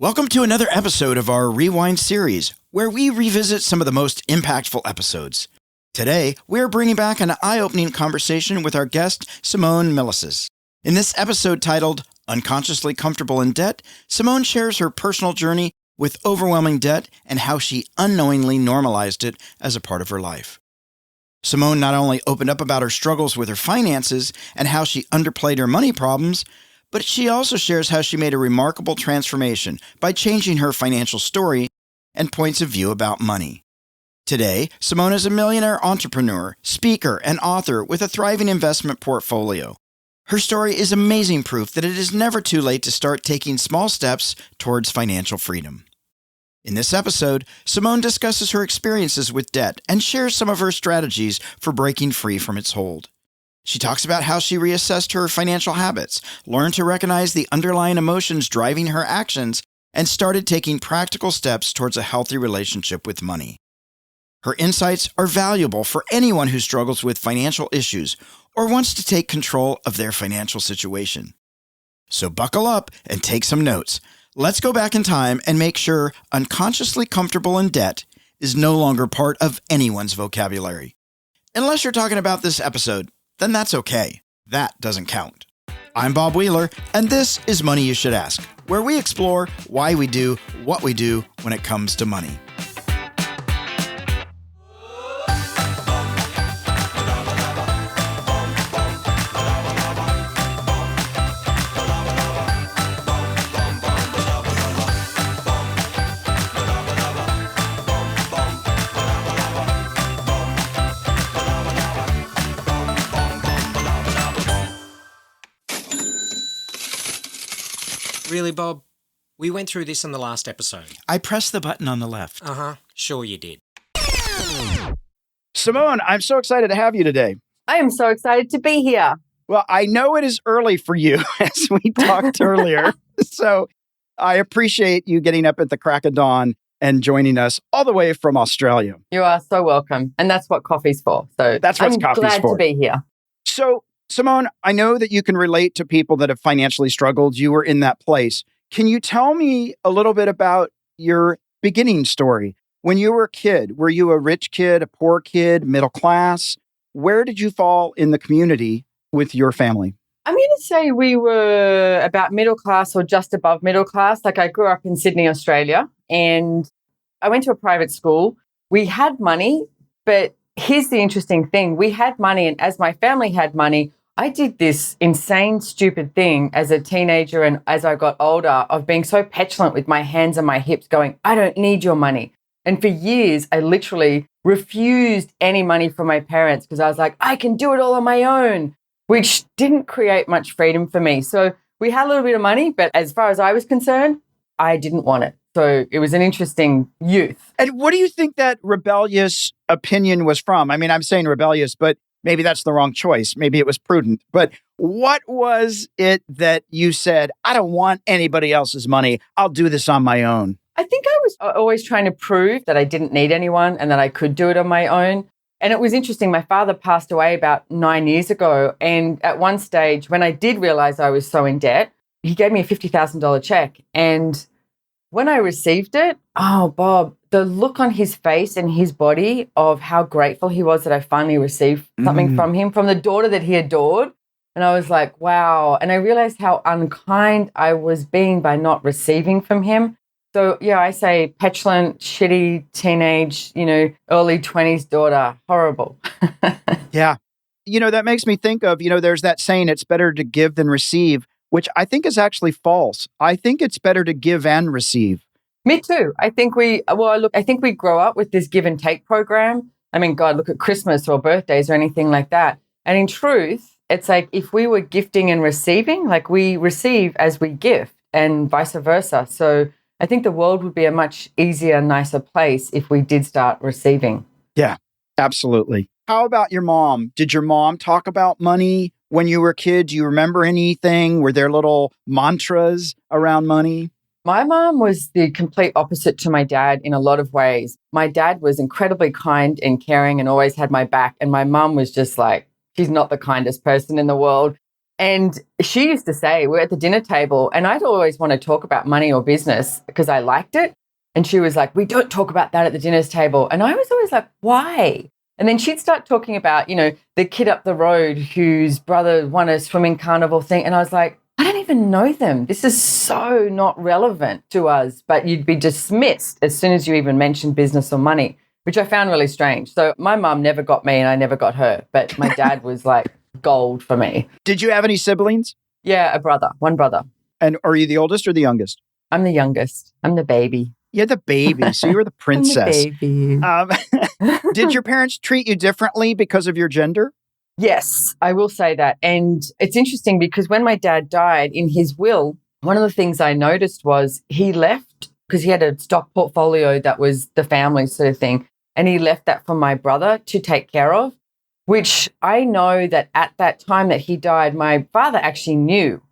Welcome to another episode of our Rewind series, where we revisit some of the most impactful episodes. Today, we are bringing back an eye-opening conversation with our guest, Simone Milasas. In this episode titled Unconsciously Comfortable in Debt, Simone shares her personal journey with overwhelming debt and how she unknowingly normalized it as a part of her life. Simone not only opened up about her struggles with her finances and how she underplayed her money problems, but she also shares how she made a remarkable transformation by changing her financial story and points of view about money. Today, Simone is a millionaire entrepreneur, speaker, and author with a thriving investment portfolio. Her story is amazing proof that it is never too late to start taking small steps towards financial freedom. In this episode, Simone discusses her experiences with debt and shares some of her strategies for breaking free from its hold. She talks about how she reassessed her financial habits, learned to recognize the underlying emotions driving her actions, and started taking practical steps towards a healthy relationship with money. Her insights are valuable for anyone who struggles with financial issues or wants to take control of their financial situation. So buckle up and take some notes. Let's go back in time and make sure unconsciously comfortable in debt is no longer part of anyone's vocabulary. Unless you're talking about this episode, then that's okay. That doesn't count. I'm Bob Wheeler, and this is Money You Should Ask, where we explore why we do what we do when it comes to money. Really, Bob? We went through this in the last episode. I pressed the button on the left. Sure you did. Simone, I'm so excited to have you today. I am so excited to be here. Well, I know it is early for you, as we talked earlier. So I appreciate you getting up at the crack of dawn and joining us all the way from Australia. You are so welcome. And that's what coffee's for. So That's what coffee's glad for. to be here. So, Simone, I know that you can relate to people that have financially struggled. You were in that place. Can you tell me a little bit about your beginning story? When you were a kid, were you a rich kid, a poor kid, middle class? Where did you fall in the community with your family? I'm going to say we were about middle class or just above middle class. Like I grew up in Sydney, Australia, and I went to a private school. We had money, but here's the interesting thing. We had money, and as my family had money, I did this insane, stupid thing as a teenager and as I got older of being so petulant with my hands and my hips going, I don't need your money. And for years, I literally refused any money from my parents because I was like, I can do it all on my own, which didn't create much freedom for me. So we had a little bit of money, but as far as I was concerned, I didn't want it. So it was an interesting youth. And what do you think that rebellious opinion was from? I mean, I'm saying rebellious, but maybe that's the wrong choice. Maybe it was prudent. But what was it that you said, I don't want anybody else's money. I'll do this on my own? I think I was always trying to prove that I didn't need anyone and that I could do it on my own. And it was interesting. My father passed away about 9 years ago. And at one stage, when I did realize I was so in debt, he gave me a $50,000 check. And when I received it, oh, Bob, the look on his face and his body of how grateful he was that I finally received something from him, from the daughter that he adored. And I was like, wow. And I realized how unkind I was being by not receiving from him. So, yeah, I say petulant, shitty, teenage, early 20s daughter. Horrible. Yeah. That makes me think of, there's that saying, it's better to give than receive, which I think is actually false. I think it's better to give and receive. Me too. I think we grow up with this give and take program. I mean, God, look at Christmas or birthdays or anything like that. And in truth, it's like if we were gifting and receiving, like we receive as we gift and vice versa. So I think the world would be a much easier, nicer place if we did start receiving. Yeah, absolutely. How about your mom? Did your mom talk about money when you were a kid? Do you remember anything? Were there little mantras around money? My mom was the complete opposite to my dad in a lot of ways. My dad was incredibly kind and caring and always had my back. And my mom was just like, she's not the kindest person in the world. And she used to say, we're at the dinner table, and I'd always want to talk about money or business because I liked it. And she was like, we don't talk about that at the dinner's table. And I was always like, why? And then she'd start talking about, the kid up the road whose brother won a swimming carnival thing. And I was like, I don't even know them. This is so not relevant to us. But you'd be dismissed as soon as you even mentioned business or money, which I found really strange. So my mum never got me and I never got her. But my dad was like gold for me. Did you have any siblings? Yeah, one brother. And are you the oldest or the youngest? I'm the youngest. I'm the baby. You're the baby, so you were the princess. I'm the baby. Did your parents treat you differently because of your gender? Yes, I will say that. And it's interesting because when my dad died, in his will, one of the things I noticed was he left, because he had a stock portfolio that was the family sort of thing, and he left that for my brother to take care of, which I know that at that time that he died, my father actually knew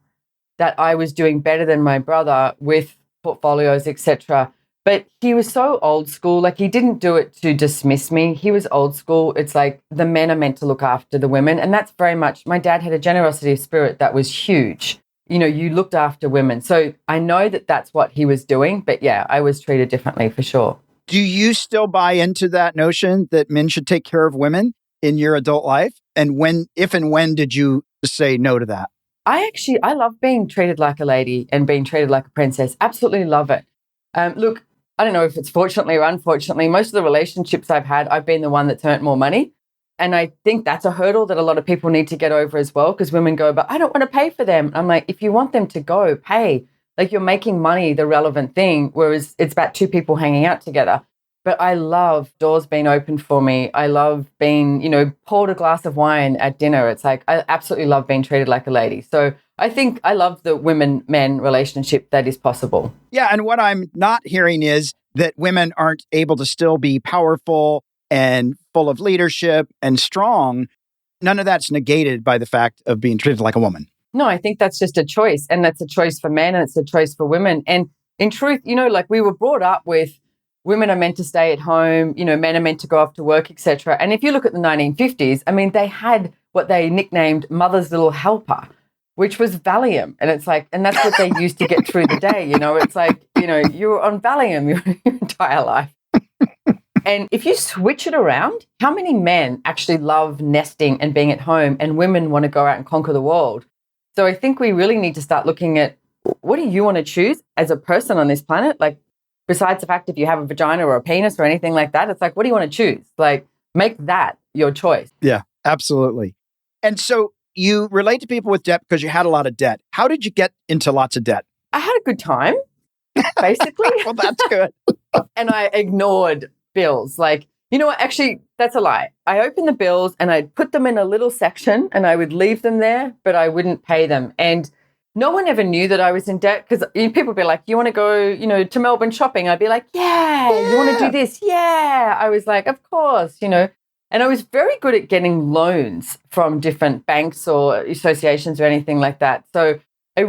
that I was doing better than my brother with portfolios, etc. But he was so old school, like he didn't do it to dismiss me. He was old school. It's like the men are meant to look after the women. And that's very much, my dad had a generosity of spirit that was huge. You looked after women. So I know that that's what he was doing. But yeah, I was treated differently for sure. Do you still buy into that notion that men should take care of women in your adult life? And if and when did you say no to that? I love being treated like a lady and being treated like a princess. Absolutely love it. Look, I don't know if it's fortunately or unfortunately, most of the relationships I've had, I've been the one that's earned more money. And I think that's a hurdle that a lot of people need to get over as well, because women go, but I don't want to pay for them. I'm like, if you want them to go, pay. Like, you're making money the relevant thing, whereas it's about two people hanging out together. But I love doors being opened for me. I love being, poured a glass of wine at dinner. It's like, I absolutely love being treated like a lady. So I think I love the women-men relationship that is possible. Yeah. And what I'm not hearing is that women aren't able to still be powerful and full of leadership and strong. None of that's negated by the fact of being treated like a woman. No, I think that's just a choice. And that's a choice for men and it's a choice for women. And in truth, like we were brought up with women are meant to stay at home, men are meant to go off to work, etc. And if you look at the 1950s, I mean, they had what they nicknamed mother's little helper, which was Valium. And it's like, and that's what they used to get through the day. It's like, you were on Valium your entire life. And if you switch it around, how many men actually love nesting and being at home and women want to go out and conquer the world? So I think we really need to start looking at, what do you want to choose as a person on this planet? Like, besides the fact if you have a vagina or a penis or anything like that, it's like, what do you want to choose? Like, make that your choice. Yeah, absolutely. And so you relate to people with debt because you had a lot of debt. How did you get into lots of debt? I had a good time, basically. Well, that's good. And I ignored bills. Like, you know what? Actually, that's a lie. I opened the bills and I'd put them in a little section and I would leave them there, but I wouldn't pay them. And no one ever knew that I was in debt because people would be like, you want to go, to Melbourne shopping? I'd be like, yeah. You want to do this? Yeah. I was like, of course, And I was very good at getting loans from different banks or associations or anything like that. So I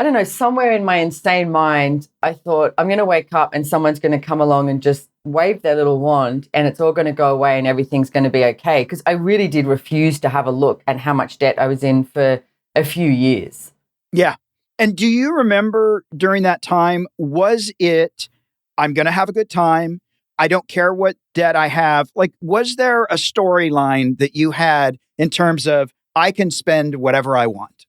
don't know, somewhere in my insane mind, I thought, I'm going to wake up and someone's going to come along and just wave their little wand and it's all going to go away and everything's going to be okay. Because I really did refuse to have a look at how much debt I was in for a few years. Yeah. And do you remember during that time, was it, I'm going to have a good time, I don't care what debt I have? Like, was there a storyline that you had in terms of, I can spend whatever I want?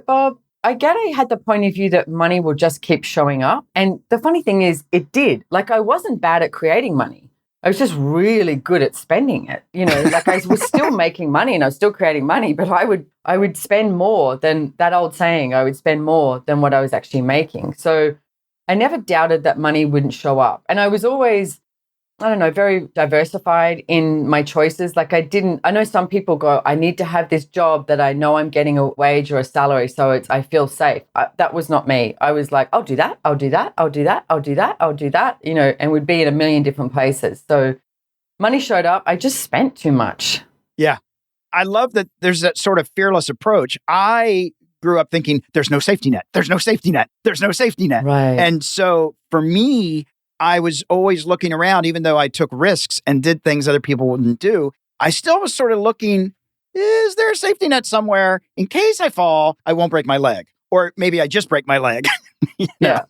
Bob, I get I had the point of view that money will just keep showing up. And the funny thing is, it did. Like, I wasn't bad at creating money. I was just really good at spending it. Like, I was still making money and I was still creating money, but I would spend more than that old saying, I would spend more than what I was actually making. So I never doubted that money wouldn't show up. And I was always, I don't know, very diversified in my choices. Like, I know some people go, I need to have this job that I know I'm getting a wage or a salary, so I feel safe. That was not me. I was like, I'll do that, I'll do that, I'll do that, I'll do that, I'll do that, and would be in a million different places. So money showed up. I just spent too much. Yeah. I love that there's that sort of fearless approach. I grew up thinking, there's no safety net, there's no safety net, there's no safety net. Right. And so for me, I was always looking around, even though I took risks and did things other people wouldn't do. I still was sort of looking, is there a safety net somewhere in case I fall, I won't break my leg? Or maybe I just break my leg. Yeah.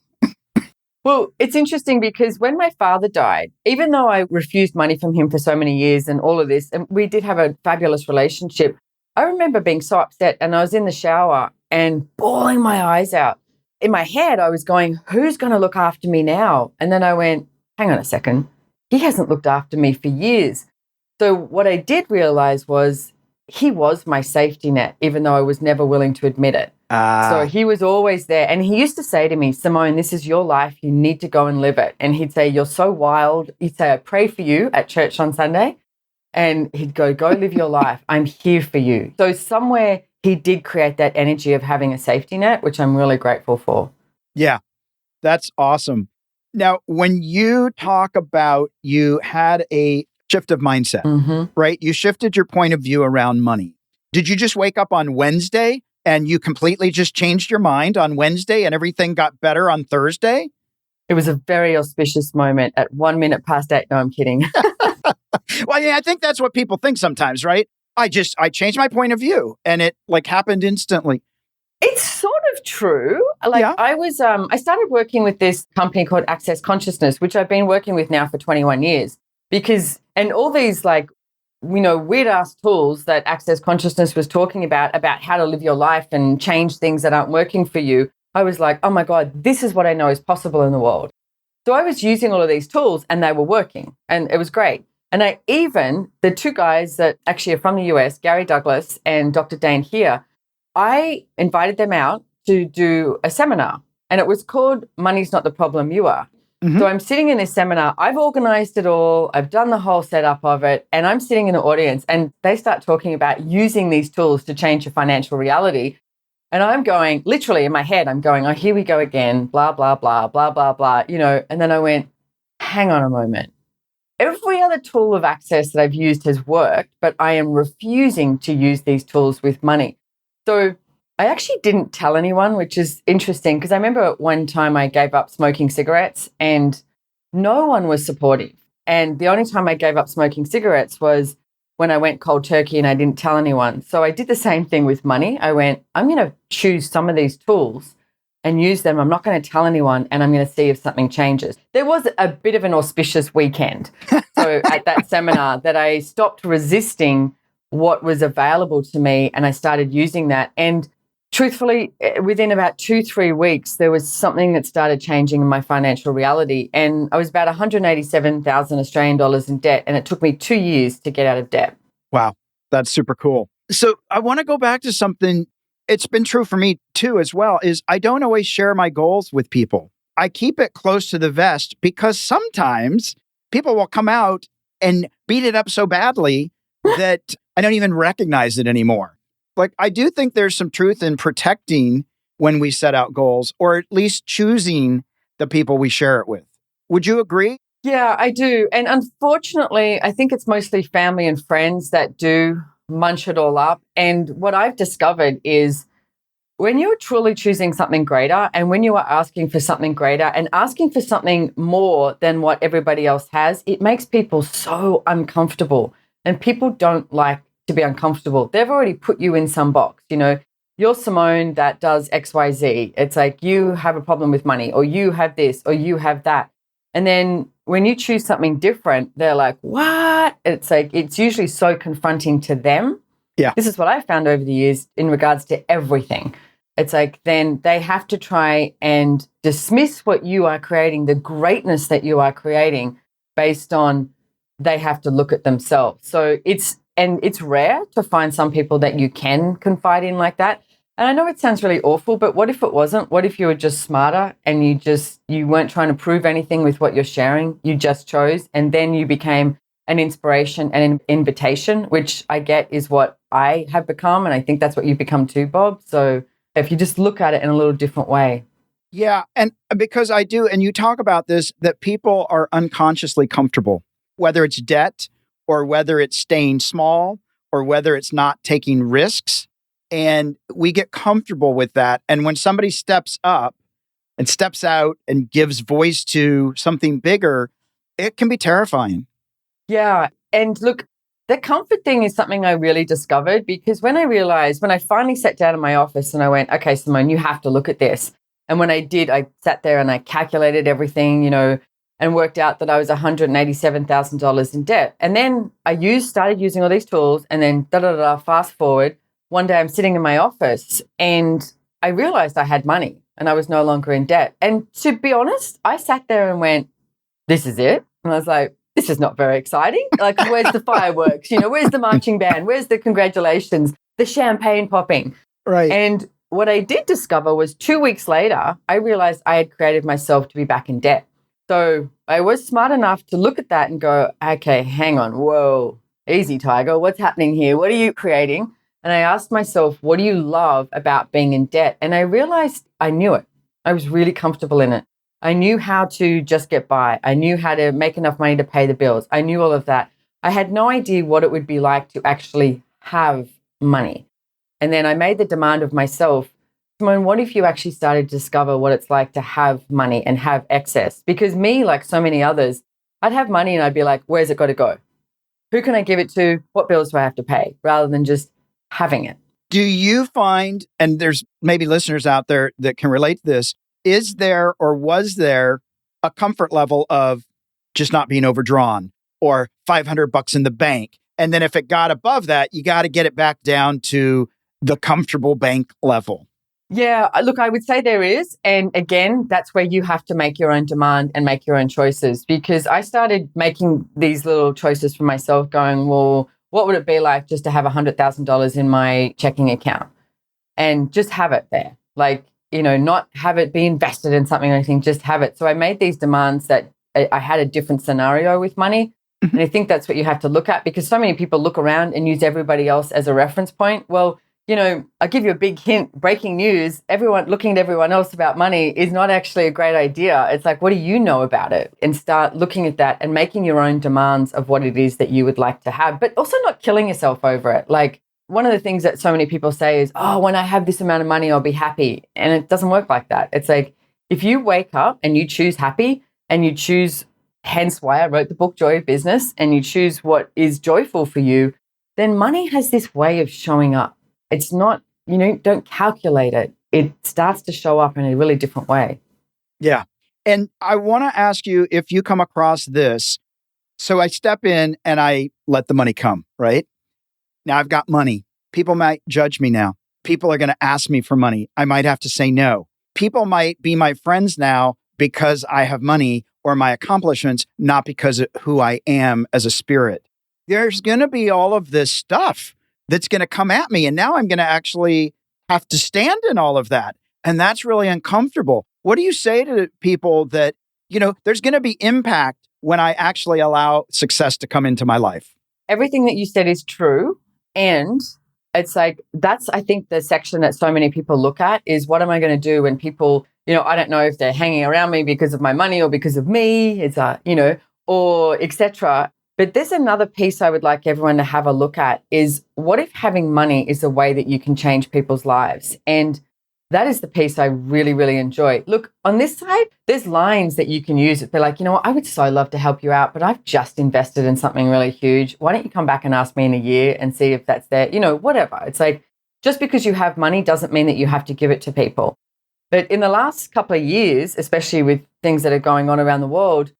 Well, it's interesting because when my father died, even though I refused money from him for so many years and all of this, and we did have a fabulous relationship, I remember being so upset and I was in the shower and bawling my eyes out. In my head, I was going, who's going to look after me now? And then I went, hang on a second. He hasn't looked after me for years. So what I did realize was he was my safety net, even though I was never willing to admit it. So he was always there. And he used to say to me, Simone, this is your life. You need to go and live it. And he'd say, you're so wild. He'd say, I pray for you at church on Sunday. And he'd go live your life. I'm here for you. So somewhere he did create that energy of having a safety net, which I'm really grateful for. Yeah, that's awesome. Now, when you talk about you had a shift of mindset, right? You shifted your point of view around money. Did you just wake up on Wednesday and you completely just changed your mind on Wednesday and everything got better on Thursday? It was a very auspicious moment at 1 minute past 8. No, I'm kidding. Well, yeah, I think that's what people think sometimes, right? I changed my point of view and it happened instantly. It's sort of true. I started working with this company called Access Consciousness, which I've been working with now for 21 years and all these weird ass tools that Access Consciousness was talking about how to live your life and change things that aren't working for you. I was like, oh my God, this is what I know is possible in the world. So I was using all of these tools and they were working and it was great. And the two guys that actually are from the US, Gary Douglas and Dr. Dane here, I invited them out to do a seminar and it was called Money's Not the Problem, You Are. So I'm sitting in this seminar, I've organized it all, I've done the whole setup of it, and I'm sitting in the audience and they start talking about using these tools to change your financial reality. And I'm going, literally in my head, I'm going, oh, here we go again, blah, blah, blah, blah, blah, blah, and then I went, hang on a moment. Every other tool of access that I've used has worked, but I am refusing to use these tools with money. So I actually didn't tell anyone, which is interesting because I remember at one time I gave up smoking cigarettes and no one was supportive. And the only time I gave up smoking cigarettes was when I went cold turkey and I didn't tell anyone. So I did the same thing with money. I went, I'm going to choose some of these tools and use them. I'm not going to tell anyone and I'm going to see if something changes. There was a bit of an auspicious weekend. So at that seminar that I stopped resisting what was available to me and I started using that. And truthfully, within about 2-3 weeks, there was something that started changing in my financial reality. And I was about 187,000 Australian dollars in debt. And it took me 2 years to get out of debt. Wow. That's super cool. So I want to go back to something. It's been true for me too, as well, is I don't always share my goals with people. I keep it close to the vest because sometimes people will come out and beat it up so badly that I don't even recognize it anymore. I do think there's some truth in protecting when we set out goals, or at least choosing the people we share it with. Would you agree? Yeah, I do. And unfortunately, I think it's mostly family and friends that do munch it all up. And what I've discovered is when you're truly choosing something greater and when you are asking for something greater and asking for something more than what everybody else has, it makes people so uncomfortable. And people don't like to be uncomfortable. They've already put you in some box. You're Simone that does XYZ. It's like you have a problem with money or you have this or you have that. And then when you choose something different, they're like, what? It's like, it's usually so confronting to them. Yeah. This is what I found over the years in regards to everything. It's like, then they have to try and dismiss what you are creating, the greatness that you are creating based on they have to look at themselves. So it's rare to find some people that you can confide in like that. And I know it sounds really awful, but what if it wasn't? What if you were just smarter and you weren't trying to prove anything with what you're sharing? You just chose, and then you became an inspiration and an invitation, which I get is what I have become. And I think that's what you've become too, Bob. So if you just look at it in a little different way. Yeah. And because I do, and you talk about this, that people are unconsciously comfortable, whether it's debt or whether it's staying small or whether it's not taking risks. And we get comfortable with that. And when somebody steps up and steps out and gives voice to something bigger, it can be terrifying. Yeah. And look, the comfort thing is something I really discovered, because when I finally sat down in my office and I went, okay, Simone, you have to look at this. And when I did, I sat there and I calculated everything, and worked out that I was $187,000 in debt. And then I started using all these tools, and then fast forward. One day I'm sitting in my office and I realized I had money and I was no longer in debt. And to be honest, I sat there and went, this is it. And I was like, this is not very exciting. Like, where's the fireworks? Where's the marching band? Where's the congratulations? The champagne popping? Right. And what I did discover was 2 weeks later, I realized I had created myself to be back in debt. So I was smart enough to look at that and go, okay, hang on. Whoa, easy, Tiger. What's happening here? What are you creating? And I asked myself, what do you love about being in debt? And I realized I knew it. I was really comfortable in it. I knew how to just get by. I knew how to make enough money to pay the bills. I knew all of that. I had no idea what it would be like to actually have money. And then I made the demand of myself, Simone, what if you actually started to discover what it's like to have money and have excess? Because me, like so many others, I'd have money and I'd be like, where's it got to go? Who can I give it to? What bills do I have to pay? Rather than just having it. Do you find, and there's maybe listeners out there that can relate to this, is there or was there a comfort level of just not being overdrawn or $500 in the bank? And then if it got above that, you got to get it back down to the comfortable bank level. Yeah, look, I would say there is. And again, that's where you have to make your own demand and make your own choices, because I started making these little choices for myself going, well, what would it be like just to have $100,000 in my checking account and just have it there? Like, not have it be invested in something or anything, just have it. So I made these demands that I had a different scenario with money. And I think that's what you have to look at, because so many people look around and use everybody else as a reference point. Well, I'll give you a big hint. Breaking news, everyone looking at everyone else about money is not actually a great idea. It's like, what do you know about it? And start looking at that and making your own demands of what it is that you would like to have, but also not killing yourself over it. Like, one of the things that so many people say is, oh, when I have this amount of money, I'll be happy. And it doesn't work like that. It's like, if you wake up and you choose happy and you choose, hence why I wrote the book, Joy of Business, and you choose what is joyful for you, then money has this way of showing up. It's not, don't calculate it. It starts to show up in a really different way. Yeah. And I want to ask you if you come across this. So I step in and I let the money come, right? Now I've got money. People might judge me now. People are going to ask me for money. I might have to say no. People might be my friends now because I have money or my accomplishments, not because of who I am as a spirit. There's going to be all of this stuff that's going to come at me. And now I'm going to actually have to stand in all of that. And that's really uncomfortable. What do you say to people that, there's going to be impact when I actually allow success to come into my life? Everything that you said is true. And it's like, that's, I think, the section that so many people look at is, what am I going to do when people, I don't know if they're hanging around me because of my money or because of me, it's or etc. But there's another piece I would like everyone to have a look at is, what if having money is a way that you can change people's lives? And that is the piece I really, really enjoy. Look, on this side, there's lines that you can use. They're like, I would so love to help you out, but I've just invested in something really huge. Why don't you come back and ask me in a year and see if that's there? Whatever. It's like, just because you have money doesn't mean that you have to give it to people. But in the last couple of years, especially with things that are going on around the world,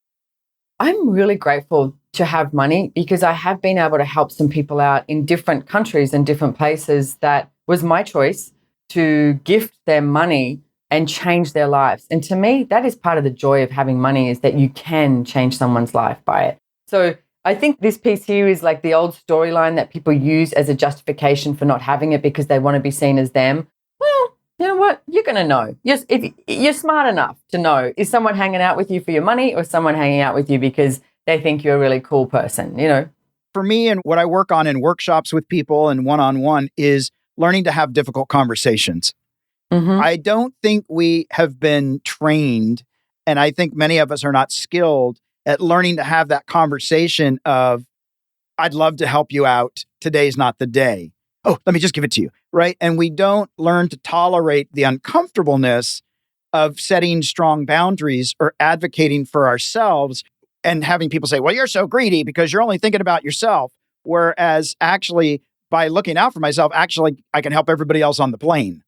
I'm really grateful to have money, because I have been able to help some people out in different countries and different places that was my choice to gift them money and change their lives. And to me, that is part of the joy of having money, is that you can change someone's life by it. So I think this piece here is like the old storyline that people use as a justification for not having it, because they want to be seen as them. Well, you know what? You're going to know. If you're smart enough to know, is someone hanging out with you for your money, or someone hanging out with you because they think you're a really cool person, For me, and what I work on in workshops with people and one-on-one is learning to have difficult conversations. Mm-hmm. I don't think we have been trained, and I think many of us are not skilled at learning to have that conversation of, I'd love to help you out. Today's not the day. Oh, let me just give it to you, right? And we don't learn to tolerate the uncomfortableness of setting strong boundaries or advocating for ourselves and having people say, well, you're so greedy because you're only thinking about yourself. Whereas actually, by looking out for myself, actually, I can help everybody else on the plane.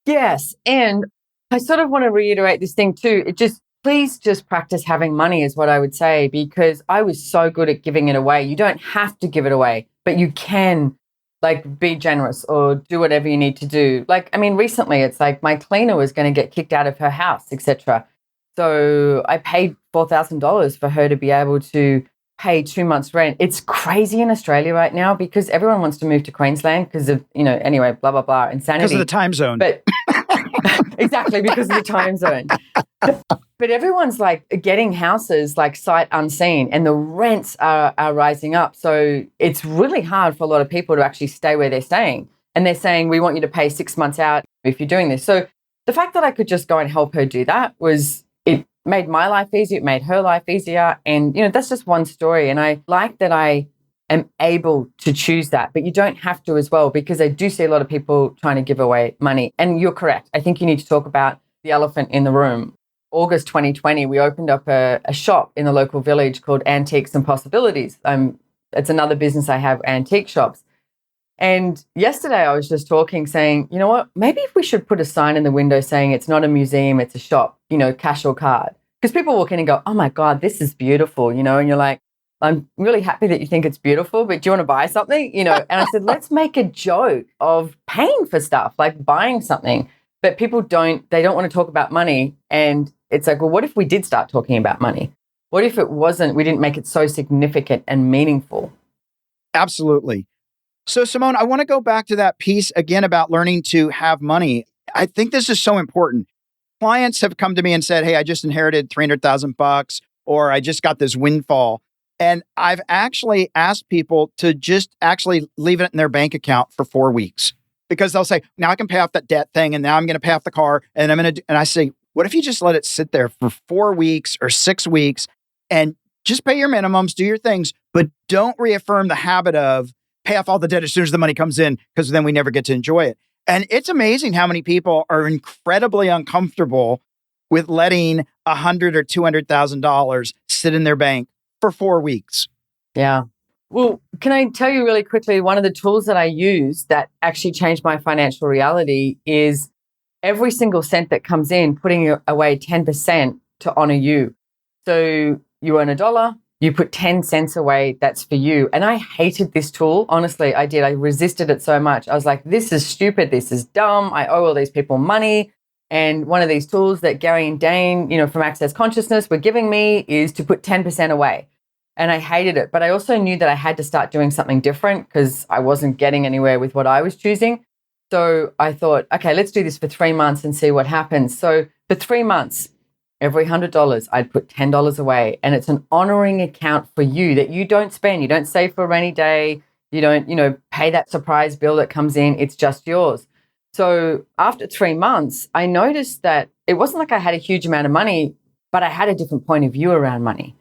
Yes. And I sort of want to reiterate this thing too. Please just practice having money is what I would say, because I was so good at giving it away. You don't have to give it away, but you can be generous or do whatever you need to do. Recently it's like my cleaner was going to get kicked out of her house, etc. So I paid $4,000 for her to be able to pay 2 months rent. It's crazy in Australia right now because everyone wants to move to Queensland because of, anyway, blah, blah, blah, insanity. Because of the time zone. But exactly, because of the time zone. But everyone's getting houses sight unseen, and the rents are rising up. So it's really hard for a lot of people to actually stay where they're staying. And they're saying, we want you to pay 6 months out if you're doing this. So the fact that I could just go and help her do that it made my life easier. It made her life easier. And, that's just one story. And I like that I am able to choose that, but you don't have to as well, because I do see a lot of people trying to give away money. And you're correct. I think you need to talk about the elephant in the room. August 2020, we opened up a shop in the local village called Antiques and Possibilities. It's another business I have, antique shops. And yesterday I was just talking, saying, you know what, maybe if we should put a sign in the window saying it's not a museum, it's a shop, cash or card. Because people walk in and go, oh my God, this is beautiful, and you're like, I'm really happy that you think it's beautiful, but do you want to buy something? And I said, let's make a joke of paying for stuff, like buying something. But people they don't want to talk about money. And it's like, well, what if we did start talking about money? What if we didn't make it so significant and meaningful? Absolutely. So, Simone, I want to go back to that piece again about learning to have money. I think this is so important. Clients have come to me and said, hey, I just inherited $300,000 or I just got this windfall. And I've actually asked people to just actually leave it in their bank account for 4 weeks, because they'll say, now I can pay off that debt thing. And now I'm going to pay off the car. And and I say, what if you just let it sit there for 4 weeks or 6 weeks and just pay your minimums, do your things, but don't reaffirm the habit of pay off all the debt as soon as the money comes in, because then we never get to enjoy it. And it's amazing how many people are incredibly uncomfortable with letting $100,000 or $200,000 sit in their bank for 4 weeks. Yeah. Well, can I tell you really quickly, one of the tools that I use that actually changed my financial reality is every single cent that comes in, putting away 10% to honor you. So you earn $1, you put 10 cents away, that's for you. And I hated this tool. Honestly, I did. I resisted it so much. I was like, this is stupid. This is dumb. I owe all these people money. And one of these tools that Gary and Dane, from Access Consciousness were giving me is to put 10% away. And I hated it. But I also knew that I had to start doing something different because I wasn't getting anywhere with what I was choosing. So I thought, okay, let's do this for 3 months and see what happens. So for 3 months, every $100, I'd put $10 away. And it's an honoring account for you that you don't spend. You don't save for a rainy day. You don't, pay that surprise bill that comes in. It's just yours. So after 3 months, I noticed that it wasn't like I had a huge amount of money, but I had a different point of view around money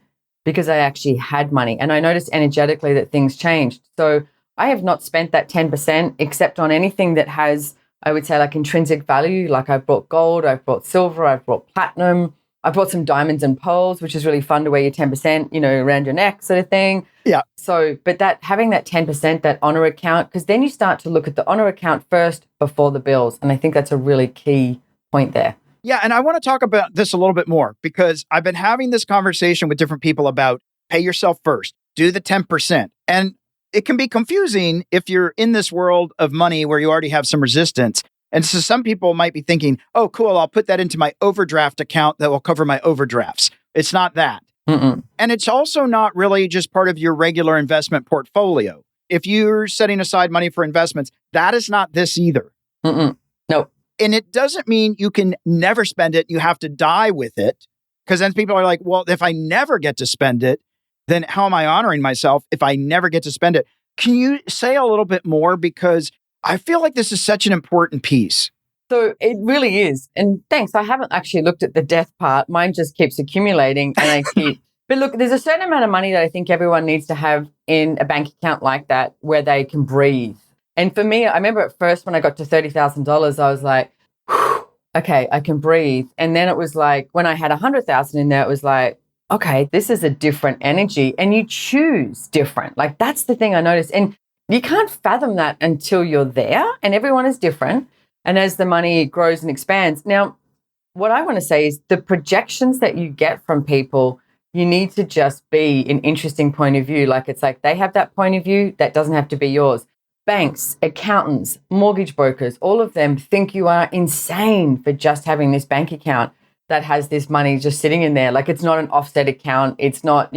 because I actually had money. And I noticed energetically that things changed. So I have not spent that 10% except on anything that has, I would say, intrinsic value. Like I've bought gold, I've bought silver, I've bought platinum. I bought some diamonds and pearls, which is really fun to wear your 10%, around your neck sort of thing. Yeah. So, but having that 10%, that honor account, because then you start to look at the honor account first before the bills. And I think that's a really key point there. Yeah. And I want to talk about this a little bit more because I've been having this conversation with different people about pay yourself first, do the 10%. And it can be confusing if you're in this world of money where you already have some resistance. And so some people might be thinking, oh, cool, I'll put that into my overdraft account that will cover my overdrafts. It's not that. Mm-mm. And it's also not really just part of your regular investment portfolio. If you're setting aside money for investments, that is not this either. Mm-mm. Nope. And it doesn't mean you can never spend it. You have to die with it. Because then people are like, well, if I never get to spend it, then how am I honoring myself if I never get to spend it? Can you say a little bit more? Because I feel like this is such an important piece. So it really is. And thanks. I haven't actually looked at the death part. Mine just keeps accumulating and I keep. But look, there's a certain amount of money that I think everyone needs to have in a bank account like that where they can breathe. And for me, I remember at first when I got to $30,000, I was like, okay, I can breathe. And then it was like when I had $100,000 in there, it was like, okay, this is a different energy, and you choose different. Like, that's the thing I noticed. And you can't fathom that until you're there, and everyone is different. And as the money grows and expands. Now, what I want to say is the projections that you get from people, you need to just be an interesting point of view. Like, it's like they have that point of view, that doesn't have to be yours. Banks, accountants, mortgage brokers, all of them think you are insane for just having this bank account that has this money just sitting in there. Like, it's not an offset account. It's not,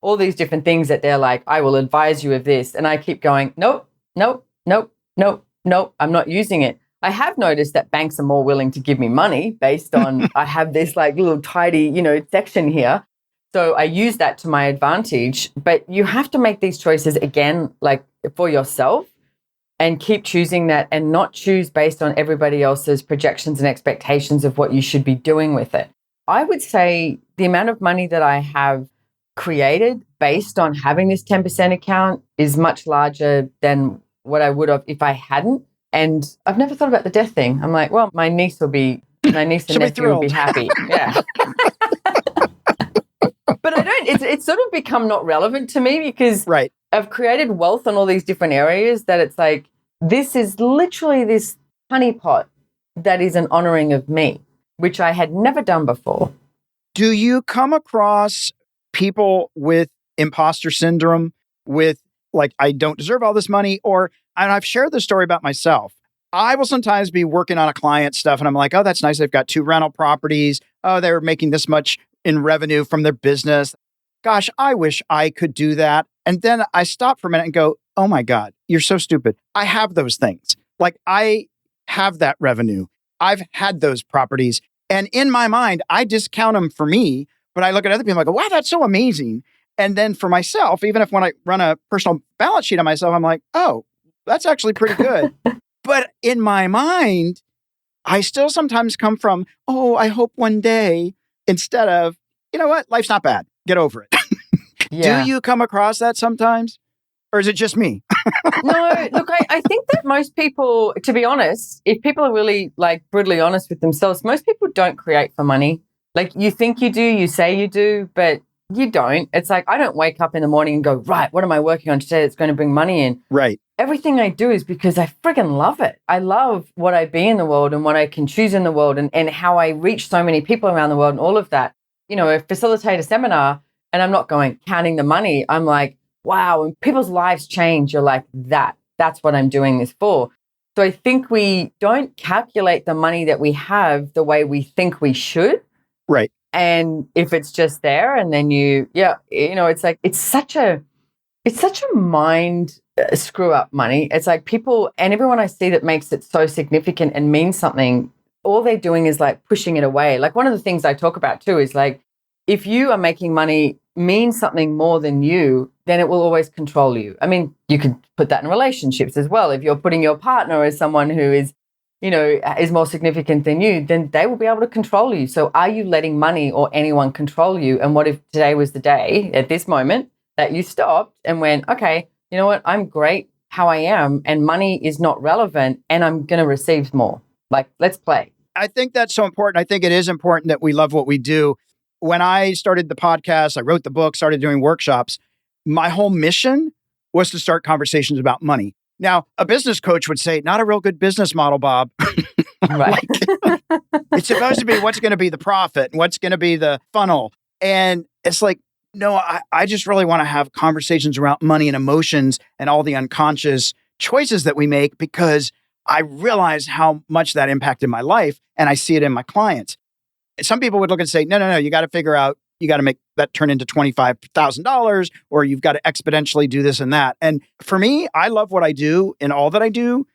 all these different things that they're like, I will advise you of this. And I keep going, nope, nope, nope, nope, nope, I'm not using it. I have noticed that banks are more willing to give me money based on I have this like little tidy, section here. So I use that to my advantage. But you have to make these choices again, like for yourself, and keep choosing that and not choose based on everybody else's projections and expectations of what you should be doing with it. I would say the amount of money that I have created based on having this 10% account is much larger than what I would have if I hadn't. And I've never thought about the death thing. I'm like, well, my niece and nephew will be happy. Yeah. But I don't, it's sort of become not relevant to me because Right. I've created wealth in all these different areas that it's like, this is literally this honeypot that is an honoring of me, which I had never done before. Do you come across people with imposter syndrome, with like, I don't deserve all this money? And I've shared this story about myself. I will sometimes be working on a client stuff and I'm like, oh, that's nice. They've got 2 rental properties. Oh, they're making this much in revenue from their business. Gosh, I wish I could do that. And then I stop for a minute and go, oh my God, you're so stupid. I have those things. Like, I have that revenue. I've had those properties. And in my mind, I discount them for me, but I look at other people and I go, wow, that's so amazing. And then for myself, even if when I run a personal balance sheet on myself, I'm like, oh, that's actually pretty good. But in my mind, I still sometimes come from, oh, I hope one day, instead of, you know what, life's not bad. Get over it. Yeah. Do you come across that sometimes? Or is it just me? No, look, I think that most people, to be honest, if people are really like brutally honest with themselves, most people don't create for money. Like, you think you do, you say you do, but you don't. It's like, I don't wake up in the morning and go, right, what am I working on today that's going to bring money in? Right. Everything I do is because I friggin' love it. I love what I be in the world and what I can choose in the world and how I reach so many people around the world and all of that. I facilitate a seminar and I'm not going counting the money. I'm like, wow, when people's lives change, you're like, that's what I'm doing this for. So I think we don't calculate the money that we have the way we think we should. Right. And if it's just there and then it's like, it's such a mind screw up money. It's like people and everyone I see that makes it so significant and means something, all they're doing is like pushing it away. Like, one of the things I talk about too is like, if you are making money mean something more than you, then it will always control you. I mean, you could put that in relationships as well. If you're putting your partner as someone who is, is more significant than you, then they will be able to control you. So are you letting money or anyone control you? And what if today was the day at this moment that you stopped and went, okay, you know what? I'm great how I am and money is not relevant and I'm going to receive more. Like, let's play. I think that's so important. I think it is important that we love what we do. When I started the podcast, I wrote the book, started doing workshops, my whole mission was to start conversations about money. Now, a business coach would say, not a real good business model, Bob. Right. It's supposed to be what's going to be the profit and what's going to be the funnel. And it's like, no, I just really want to have conversations around money and emotions and all the unconscious choices that we make, because I realize how much that impacted my life and I see it in my clients. Some people would look and say, no, you got to figure out, you got to make that turn into $25,000, or you've got to exponentially do this and that. And for me, I love what I do and all that I do.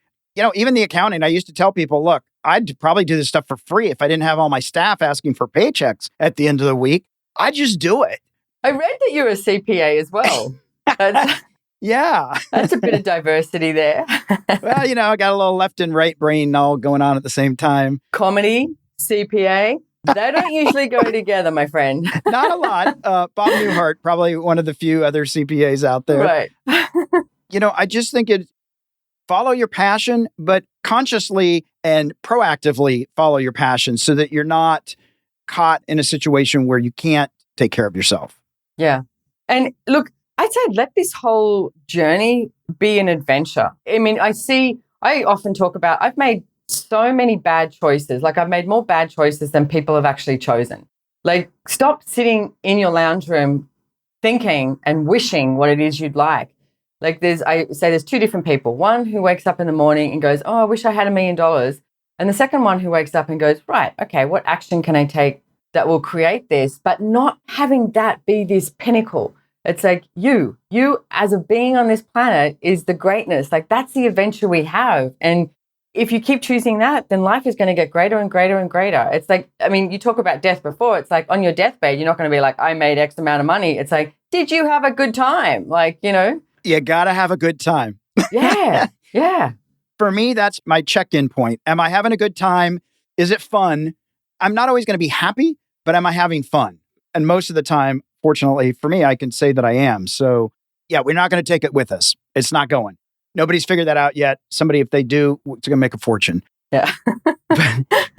Even the accounting, I used to tell people, look, I'd probably do this stuff for free if I didn't have all my staff asking for paychecks at the end of the week. I just do it. I read that you're a CPA as well. Yeah. That's a bit of diversity there. Well, I got a little left and right brain all going on at the same time. Comedy, CPA, they don't usually go together, my friend. Not a lot. Bob Newhart, probably one of the few other CPAs out there. Right. I just think follow your passion, but consciously and proactively follow your passion so that you're not caught in a situation where you can't take care of yourself. Yeah. And look, I'd say let this whole journey be an adventure. I mean, I often talk about, I've made so many bad choices. Like I've made more bad choices than people have actually chosen. Like stop sitting in your lounge room thinking and wishing what it is you'd like. Like I say there's two different people. One who wakes up in the morning and goes, oh, I wish I had $1 million. And the second one who wakes up and goes, right, okay, what action can I take that will create this? But not having that be this pinnacle. It's like you as a being on this planet is the greatness. Like that's the adventure we have. And if you keep choosing that, then life is going to get greater and greater and greater. It's like, I mean, you talk about death before. It's like on your deathbed, you're not going to be like, I made X amount of money. It's like, did you have a good time? Like, You got to have a good time. Yeah. Yeah. For me, that's my check-in point. Am I having a good time? Is it fun? I'm not always going to be happy, but am I having fun? And most of the time, fortunately for me, I can say that I am. So yeah, we're not going to take it with us. It's not going. Nobody's figured that out yet. Somebody, if they do, it's going to make a fortune. Yeah.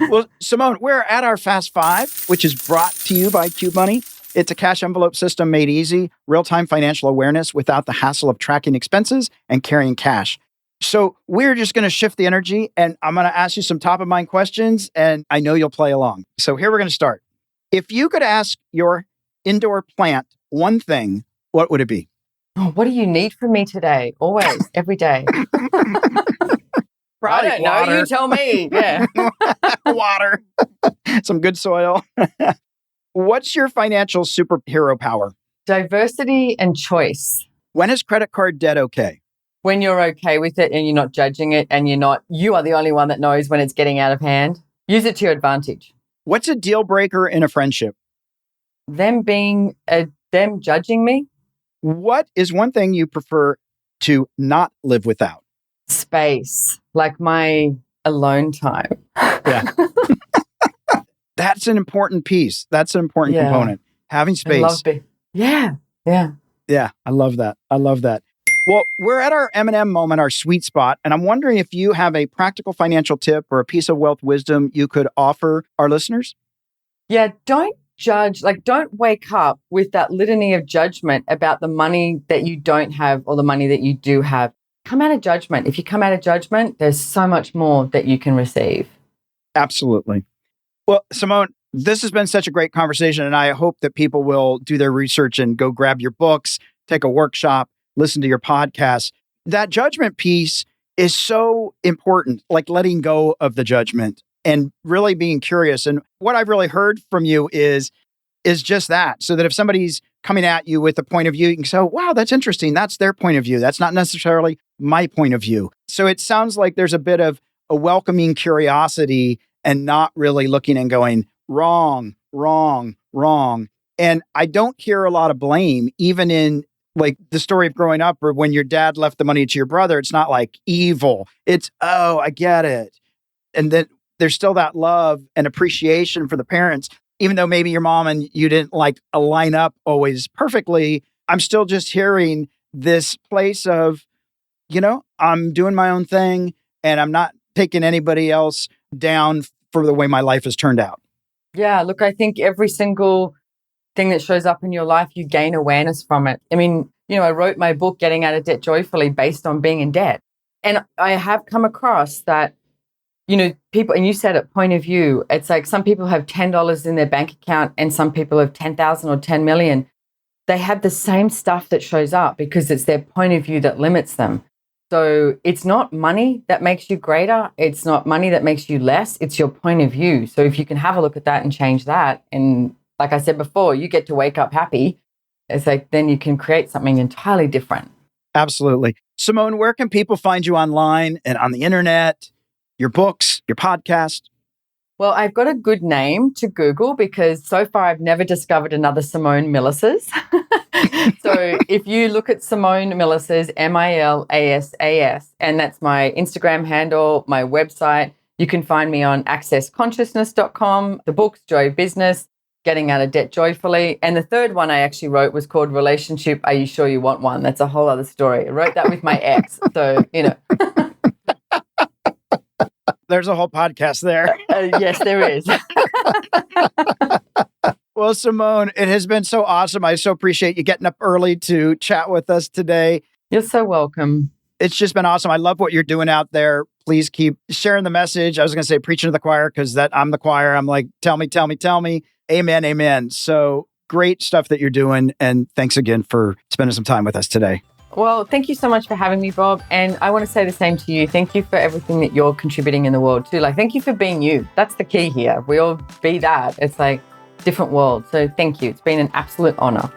Well, Simone, we're at our Fast Five, which is brought to you by Cube Money. It's a cash envelope system made easy, real-time financial awareness without the hassle of tracking expenses and carrying cash. So we're just going to shift the energy, and I'm going to ask you some top-of-mind questions, and I know you'll play along. So here we're going to start. If you could ask your indoor plant one thing, what would it be? Oh, what do you need from me today? Always, every day. Probably I don't water. know. You tell me. Yeah. Water. Some good soil. What's your financial superhero power? Diversity and choice. When is credit card debt okay? When you're okay with it and you're not judging it and you are the only one that knows when it's getting out of hand. Use it to your advantage. What's a deal breaker in a friendship? Them judging me. What is one thing you prefer to not live without? Space, like my alone time. Yeah. That's an important piece. That's an important component. Having space. Yeah. Yeah, I love that. Well, we're at our M&M moment, our sweet spot, and I'm wondering if you have a practical financial tip or a piece of wealth wisdom you could offer our listeners? Yeah, don't judge, don't wake up with that litany of judgment about the money that you don't have or the money that you do have. Come out of judgment. If you come out of judgment, there's so much more that you can receive. Absolutely. Well, Simone, this has been such a great conversation, and I hope that people will do their research and go grab your books, take a workshop, listen to your podcast. That judgment piece is so important, like letting go of the judgment and really being curious. And what I've really heard from you is just that. So that if somebody's coming at you with a point of view, you can say, oh, wow, that's interesting. That's their point of view. That's not necessarily my point of view. So it sounds like there's a bit of a welcoming curiosity and not really looking and going, wrong. And I don't hear a lot of blame, even in like the story of growing up or when your dad left the money to your brother. It's not like evil. It's, oh, I get it. And then there's still that love and appreciation for the parents, even though maybe your mom and you didn't line up always perfectly. I'm still just hearing this place of, I'm doing my own thing and I'm not taking anybody else down for the way my life has turned out. Yeah, look, I think every single thing that shows up in your life, you gain awareness from it. I mean, I wrote my book, Getting Out of Debt Joyfully, based on being in debt. And I have come across that, people, and you said it, point of view, it's like some people have $10 in their bank account and some people have 10,000 or 10 million. They have the same stuff that shows up because it's their point of view that limits them. So it's not money that makes you greater. It's not money that makes you less. It's your point of view. So if you can have a look at that and change that, and like I said before, you get to wake up happy. It's like then you can create something entirely different. Absolutely. Simone, where can people find you online and on the internet, your books, your podcast? Well, I've got a good name to Google because so far I've never discovered another Simone Milasas. So if you look at Simone Milasas, Milasas, and that's my Instagram handle, my website, you can find me on accessconsciousness.com, the books, Joy Business, Getting Out of Debt Joyfully. And the third one I actually wrote was called Relationship, Are You Sure You Want One? That's a whole other story. I wrote that with my ex. So, There's a whole podcast there. Yes, there is. Well, Simone, it has been so awesome. I so appreciate you getting up early to chat with us today. You're so welcome. It's just been awesome. I love what you're doing out there. Please keep sharing the message. I was going to say preaching to the choir because I'm the choir. I'm like, tell me. Amen, amen. So great stuff that you're doing. And thanks again for spending some time with us today. Well, thank you so much for having me, Bob. And I want to say the same to you. Thank you for everything that you're contributing in the world too. Like, thank you for being you. That's the key here. We all be that. It's like different world. So thank you. It's been an absolute honor.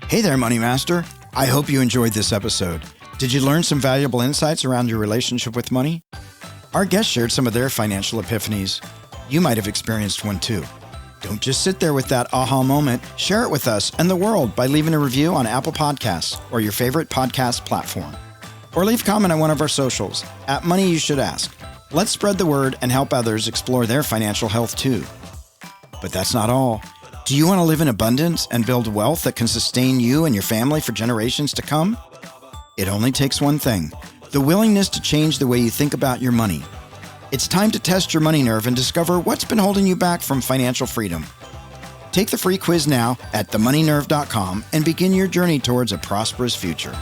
Hey there, Money Master. I hope you enjoyed this episode. Did you learn some valuable insights around your relationship with money? Our guests shared some of their financial epiphanies. You might have experienced one too. Don't just sit there with that aha moment. Share it with us and the world by leaving a review on Apple Podcasts or your favorite podcast platform. Or leave a comment on one of our socials, @Money You Should Ask. Let's spread the word and help others explore their financial health too. But that's not all. Do you want to live in abundance and build wealth that can sustain you and your family for generations to come? It only takes one thing: the willingness to change the way you think about your money. It's time to test your money nerve and discover what's been holding you back from financial freedom. Take the free quiz now at themoneynerve.com and begin your journey towards a prosperous future.